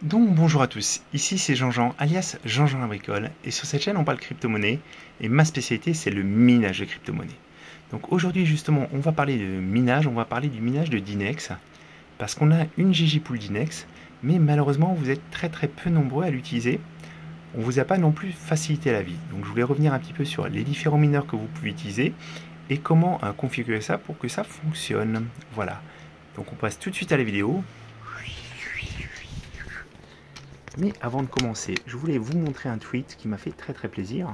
Donc bonjour à tous, ici c'est Jean-Jean alias Jean-Jean la Bricole et sur cette chaîne on parle crypto-monnaie et ma spécialité c'est le minage de crypto-monnaie. Donc aujourd'hui justement on va parler de minage, on va parler du minage de Dinex parce qu'on a une gg-pool Dinex mais malheureusement vous êtes très peu nombreux à l'utiliser. On vous a pas non plus facilité la vie. Donc je voulais revenir un petit peu sur les différents mineurs que vous pouvez utiliser et comment configurer ça pour que ça fonctionne. Voilà. Donc on passe tout de suite à la vidéo. Mais avant de commencer, je voulais vous montrer un tweet qui m'a fait très plaisir.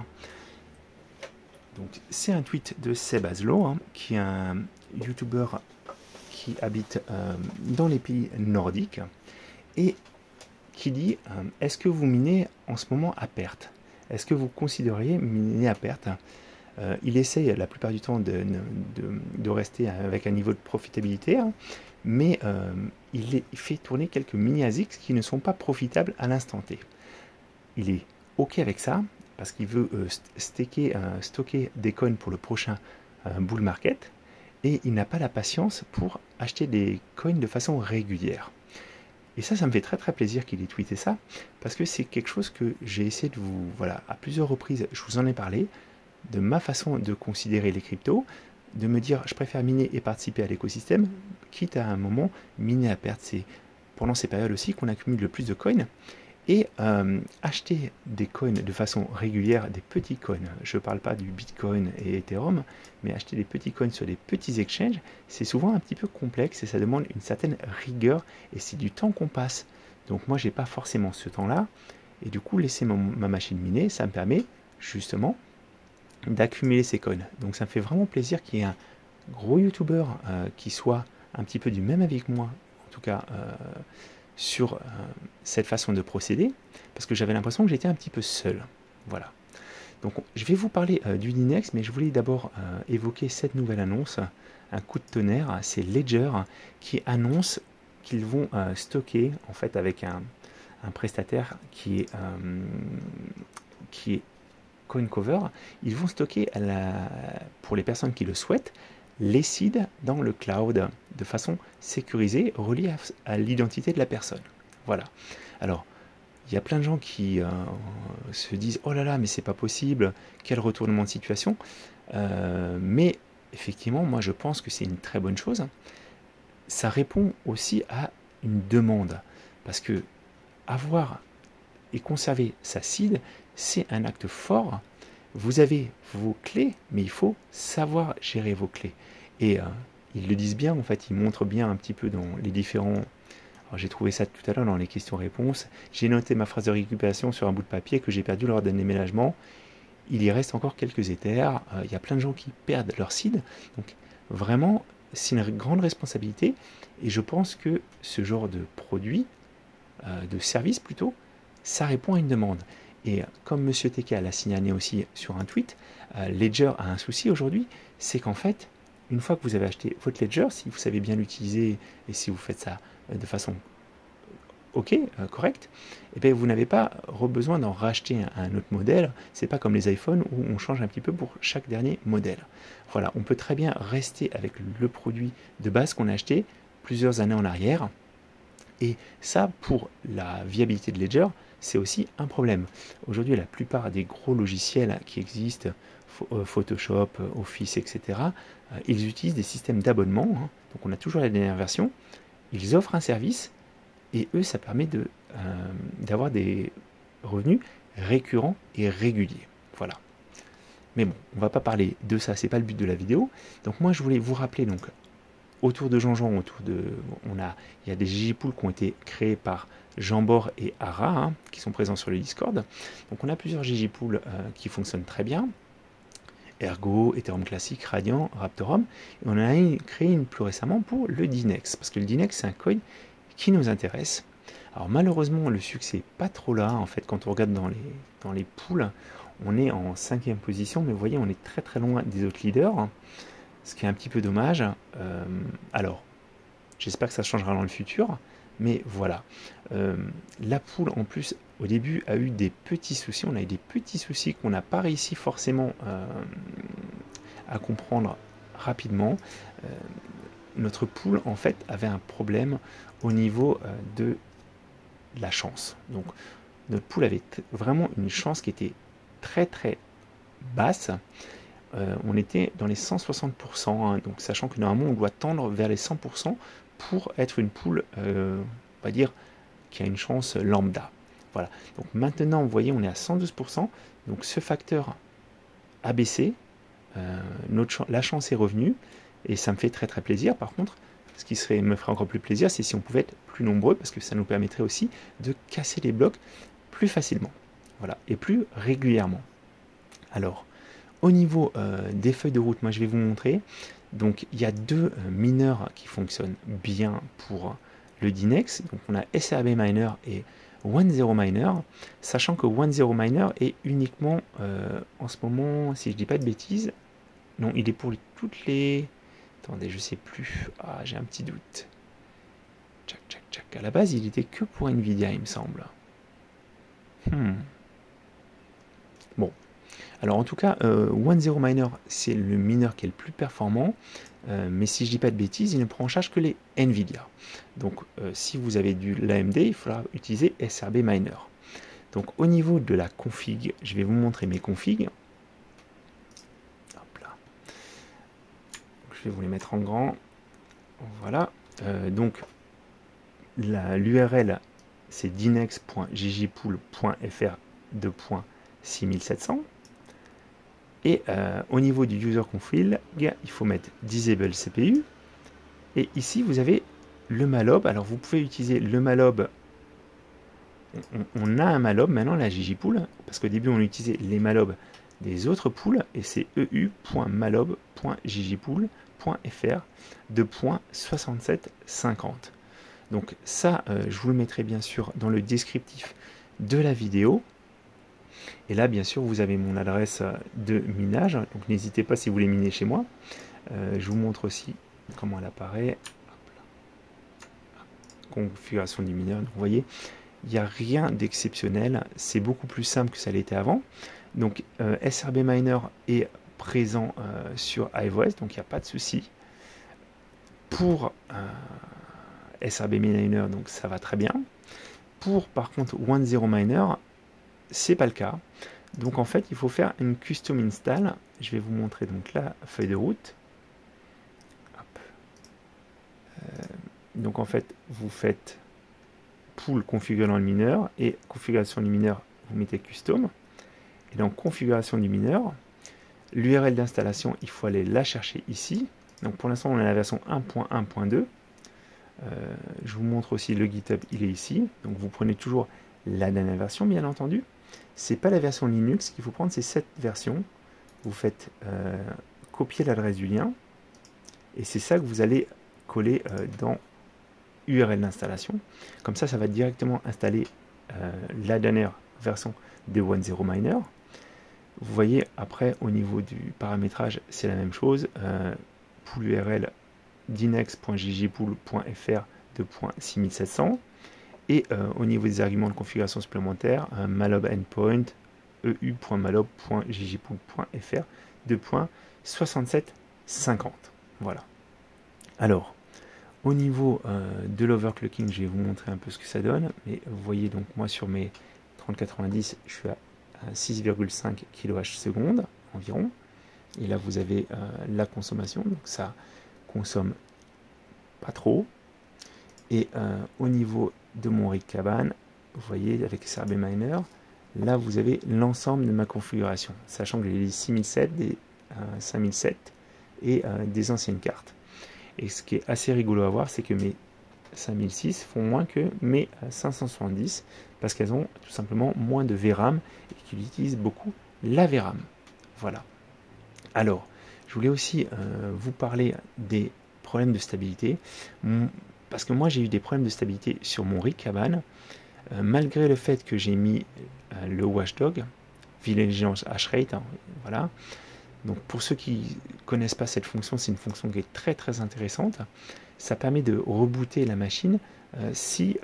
Donc c'est un tweet de Seb Aslo, qui est un youtubeur qui habite dans les pays nordiques et qui dit est-ce que vous minez en ce moment à perte? Est-ce que vous considériez miner à perte? Il essaye la plupart du temps de rester avec un niveau de profitabilité, mais il fait tourner quelques mini-ASICs qui ne sont pas profitables à l'instant T. Il est OK avec ça, parce qu'il veut stocker des coins pour le prochain bull market, et il n'a pas la patience pour acheter des coins de façon régulière. Et ça me fait très plaisir qu'il ait tweeté ça, parce que c'est quelque chose que j'ai essayé de vous... Voilà, à plusieurs reprises, je vous en ai parlé, de ma façon de considérer les cryptos, de me dire je préfère miner et participer à l'écosystème, quitte à un moment miner à perte. C'est pendant ces périodes aussi qu'on accumule le plus de coins. Et acheter des coins de façon régulière, des petits coins, je ne parle pas du Bitcoin et Ethereum, mais acheter des petits coins sur des petits exchanges, c'est souvent un petit peu complexe et ça demande une certaine rigueur et c'est du temps qu'on passe. Donc moi, j'ai pas forcément ce temps-là et du coup, laisser ma machine miner, ça me permet justement d'accumuler ces coins. Donc ça me fait vraiment plaisir qu'il y ait un gros YouTuber qui soit un petit peu du même avis que moi, en tout cas sur cette façon de procéder, parce que j'avais l'impression que j'étais un petit peu seul. Voilà. Donc je vais vous parler du Dinex, mais je voulais d'abord évoquer cette nouvelle annonce, un coup de tonnerre, c'est Ledger qui annonce qu'ils vont stocker, en fait avec un prestataire qui est CoinCover, ils vont stocker pour les personnes qui le souhaitent les seeds dans le cloud de façon sécurisée, reliée à l'identité de la personne. Voilà. Alors, il y a plein de gens qui se disent oh là là, mais c'est pas possible, quel retournement de situation. Mais effectivement, moi je pense que c'est une très bonne chose. Ça répond aussi à une demande. Parce que avoir et conserver sa seed, c'est un acte fort. Vous avez vos clés, mais il faut savoir gérer vos clés. Et ils le disent bien, en fait, ils montrent bien un petit peu dans les différents... Alors j'ai trouvé ça tout à l'heure dans les questions-réponses. J'ai noté ma phrase de récupération sur un bout de papier que j'ai perdu lors d'un déménagement. Il y reste encore quelques Ethers. Il y a plein de gens qui perdent leur seed. Donc vraiment, c'est une grande responsabilité. Et je pense que ce genre de produit, de service plutôt, ça répond à une demande. Et comme Monsieur TK l'a signalé aussi sur un tweet, Ledger a un souci aujourd'hui, c'est qu'en fait, une fois que vous avez acheté votre Ledger, si vous savez bien l'utiliser et si vous faites ça de façon correcte, et bien vous n'avez pas besoin d'en racheter un autre modèle. C'est pas comme les iPhones où on change un petit peu pour chaque dernier modèle. Voilà, on peut très bien rester avec le produit de base qu'on a acheté plusieurs années en arrière. Et ça, pour la viabilité de Ledger, c'est aussi un problème. Aujourd'hui, la plupart des gros logiciels qui existent, Photoshop, Office, etc., ils utilisent des systèmes d'abonnement. Donc on a toujours la dernière version. Ils offrent un service et eux, ça permet d'avoir des revenus récurrents et réguliers. Voilà. Mais bon, on ne va pas parler de ça, c'est pas le but de la vidéo. Donc moi, je voulais vous rappeler donc autour de Jean-Jean, il y a des gg-pools qui ont été créés par Jean-Bor et Ara, qui sont présents sur le Discord. Donc on a plusieurs gg-pools qui fonctionnent très bien. Ergo, Ethereum Classic, Radiant, Raptorum. Et on en a créé une plus récemment pour le Dinex, parce que le Dinex, c'est un coin qui nous intéresse. Alors malheureusement, le succès n'est pas trop là. En fait, quand on regarde dans les pools, on est en 5e position, mais vous voyez, on est très loin des autres leaders, ce qui est un petit peu dommage. Alors, j'espère que ça changera dans le futur, mais voilà. La pool, en plus, au début, a eu des petits soucis. On a eu des petits soucis qu'on n'a pas réussi forcément à comprendre rapidement. Notre pool, en fait, avait un problème au niveau de la chance. Donc notre pool avait vraiment une chance qui était très très basse. On était dans les 160%, hein, donc sachant que normalement on doit tendre vers les 100% pour être une pool, on va dire, qui a une chance lambda. Voilà. Donc maintenant, vous voyez, on est à 112%. Donc ce facteur a baissé. La chance est revenue. Et ça me fait très très plaisir. Par contre, ce qui me ferait encore plus plaisir, c'est si on pouvait être plus nombreux, parce que ça nous permettrait aussi de casser les blocs plus facilement. Voilà. Et plus régulièrement. Alors, au niveau des feuilles de route, moi je vais vous montrer. Donc il y a deux mineurs qui fonctionnent bien pour le Dynex. Donc on a SRB Miner et 10 Miner, sachant que 10 Miner est uniquement en ce moment, si je dis pas de bêtises, non, il est pour toutes les... Attendez, je sais plus. Ah, j'ai un petit doute. Tchac, tchac, tchac. À la base, il était que pour Nvidia, il me semble. Bon. Alors en tout cas, 10 Miner, c'est le mineur qui est le plus performant. Mais si je dis pas de bêtises, il ne prend en charge que les Nvidia. Donc si vous avez de l'AMD, il faudra utiliser SRB Miner. Donc au niveau de la config, je vais vous montrer mes configs. Hop là. Je vais vous les mettre en grand. Voilà. Donc l'URL, c'est dynex.ggpool.fr 2.6700. Et au niveau du user config, il faut mettre disable CPU. Et ici, vous avez le mallob. Alors, vous pouvez utiliser le mallob. On a un mallob maintenant, la ggpool, parce qu'au début, on utilisait les mallobs des autres pools, et c'est eu.mallob.ggpool.fr 2.6750. Donc ça, je vous le mettrai bien sûr dans le descriptif de la vidéo. Et là, bien sûr, vous avez mon adresse de minage. Donc, n'hésitez pas si vous voulez miner chez moi. Je vous montre aussi comment elle apparaît. Configuration du mineur. Donc, vous voyez, il n'y a rien d'exceptionnel. C'est beaucoup plus simple que ça l'était avant. Donc, SRB Miner est présent sur iOS. Donc, il n'y a pas de souci. Pour SRB Miner, donc ça va très bien. Pour, par contre, 10 Miner, c'est pas le cas. Donc en fait, il faut faire une custom install. Je vais vous montrer donc la feuille de route. Hop. Donc en fait, vous faites pool configurant le mineur et configuration du mineur, vous mettez custom. Et dans configuration du mineur, l'URL d'installation, il faut aller la chercher ici. Donc pour l'instant, on a la version 1.1.2. Je vous montre aussi le GitHub, il est ici. Donc vous prenez toujours la dernière version, bien entendu. C'est pas la version Linux qu'il faut prendre, c'est cette version. Vous faites copier l'adresse du lien et c'est ça que vous allez coller dans URL d'installation. Comme ça, ça va directement installer la dernière version de 10 Miner. Vous voyez, après, au niveau du paramétrage, c'est la même chose. Pool URL dynex.ggpool.fr 2.6700. Et au niveau des arguments de configuration supplémentaires, mallob endpoint eu.mallob.ggpool.fr 2.6750. Voilà. Alors, au niveau de l'overclocking, je vais vous montrer un peu ce que ça donne. Mais vous voyez, donc moi sur mes 3090, je suis à 6,5 kWh environ. Et là, vous avez la consommation. Donc ça consomme pas trop. Et au niveau de mon rig cabane, vous voyez avec SRB Miner, là vous avez l'ensemble de ma configuration, sachant que j'ai les 6007, des 5007 et des anciennes cartes. Et ce qui est assez rigolo à voir, c'est que mes 5006 font moins que mes 570 parce qu'elles ont tout simplement moins de VRAM et qu'ils utilisent beaucoup la VRAM. Voilà. Alors, je voulais aussi vous parler des problèmes de stabilité. Parce que moi j'ai eu des problèmes de stabilité sur mon rig cabane, malgré le fait que j'ai mis le watchdog, Vigilance Hash Rate, hein, voilà. Donc pour ceux qui ne connaissent pas cette fonction, c'est une fonction qui est très très intéressante. Ça permet de rebooter la machine si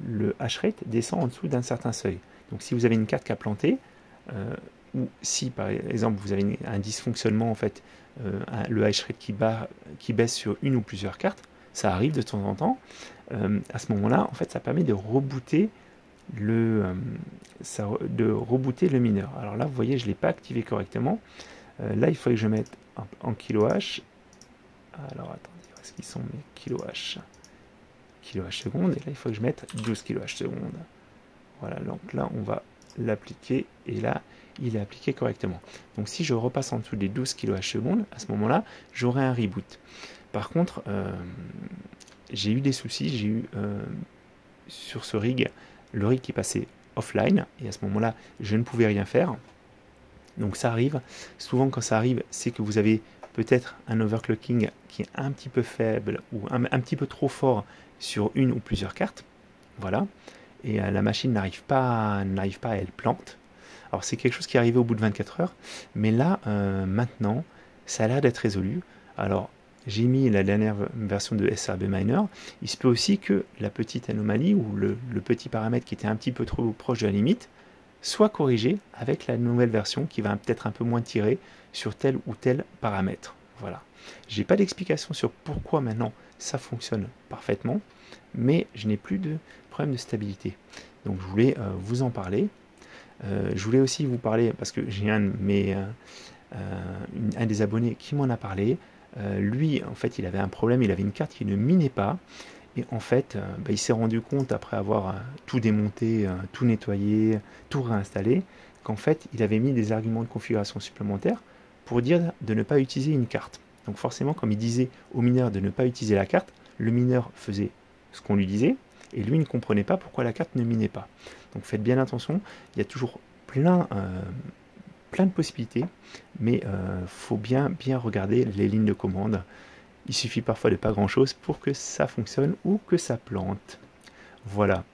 le hash rate descend en dessous d'un certain seuil. Donc si vous avez une carte qui a planté, ou si par exemple vous avez un dysfonctionnement en fait, le hash rate qui baisse sur une ou plusieurs cartes, ça arrive de temps en temps, à ce moment-là, en fait, ça permet de rebooter le mineur. Alors là, vous voyez, je ne l'ai pas activé correctement. Là, il faut que je mette en kWh. Alors, attendez, où est-ce qu'ils sont mes kWh secondes, et là, il faut que je mette 12 kWh secondes. Voilà, donc là, on va l'appliquer, et là, il est appliqué correctement. Donc, si je repasse en dessous des 12 kWh secondes, à ce moment-là, j'aurai un reboot. Par contre, j'ai eu des soucis, j'ai eu sur ce rig, le rig qui passait offline, et à ce moment-là, je ne pouvais rien faire. Donc ça arrive. Souvent, quand ça arrive, c'est que vous avez peut-être un overclocking qui est un petit peu faible ou un petit peu trop fort sur une ou plusieurs cartes. Voilà. Et la machine n'arrive pas, elle plante. Alors c'est quelque chose qui est arrivé au bout de 24 heures. Mais là, maintenant, ça a l'air d'être résolu. Alors, j'ai mis la dernière version de SRB Miner. Il se peut aussi que la petite anomalie ou le petit paramètre qui était un petit peu trop proche de la limite soit corrigé avec la nouvelle version qui va peut-être un peu moins tirer sur tel ou tel paramètre. Voilà. J'ai pas d'explication sur pourquoi maintenant ça fonctionne parfaitement, mais je n'ai plus de problème de stabilité. Donc je voulais vous en parler. Je voulais aussi vous parler, parce que j'ai un des abonnés qui m'en a parlé. Lui, en fait, il avait un problème, il avait une carte qui ne minait pas. Et en fait, il s'est rendu compte, après avoir tout démonté, tout nettoyé, tout réinstallé, qu'en fait, il avait mis des arguments de configuration supplémentaires pour dire de ne pas utiliser une carte. Donc forcément, comme il disait au mineur de ne pas utiliser la carte, le mineur faisait ce qu'on lui disait, et lui ne comprenait pas pourquoi la carte ne minait pas. Donc faites bien attention, il y a toujours plein de possibilités, mais faut bien regarder les lignes de commande. Il suffit parfois de pas grand chose pour que ça fonctionne ou que ça plante. Voilà.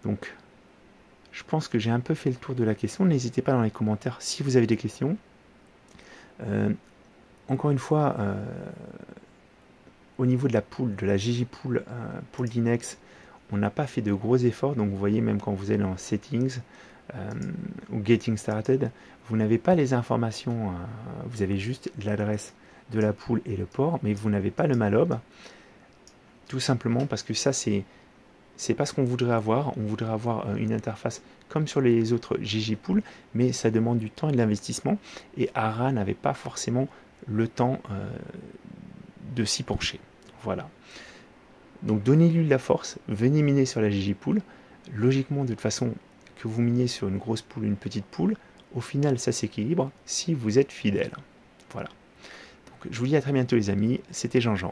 Donc, je pense que j'ai un peu fait le tour de la question. N'hésitez pas dans les commentaires si vous avez des questions. Encore une fois, au niveau de la pool, de la Gigi Pool, pool d'Inex, on n'a pas fait de gros efforts. Donc, vous voyez, même quand vous allez en Settings ou Getting Started, vous n'avez pas les informations. Vous avez juste l'adresse de la pool et le port, mais vous n'avez pas le mallob, tout simplement parce que ça c'est pas ce qu'on voudrait avoir. On voudrait avoir une interface comme sur les autres Gigi Pool, mais ça demande du temps et de l'investissement, et Ara n'avait pas forcément le temps de s'y pencher. Voilà. Donc donnez-lui la force, venez miner sur la Gigi Pool. Logiquement, de toute façon, que vous miniez sur une grosse pool, une petite pool, au final ça s'équilibre si vous êtes fidèle. Voilà. Je vous dis à très bientôt les amis, c'était Jean-Jean.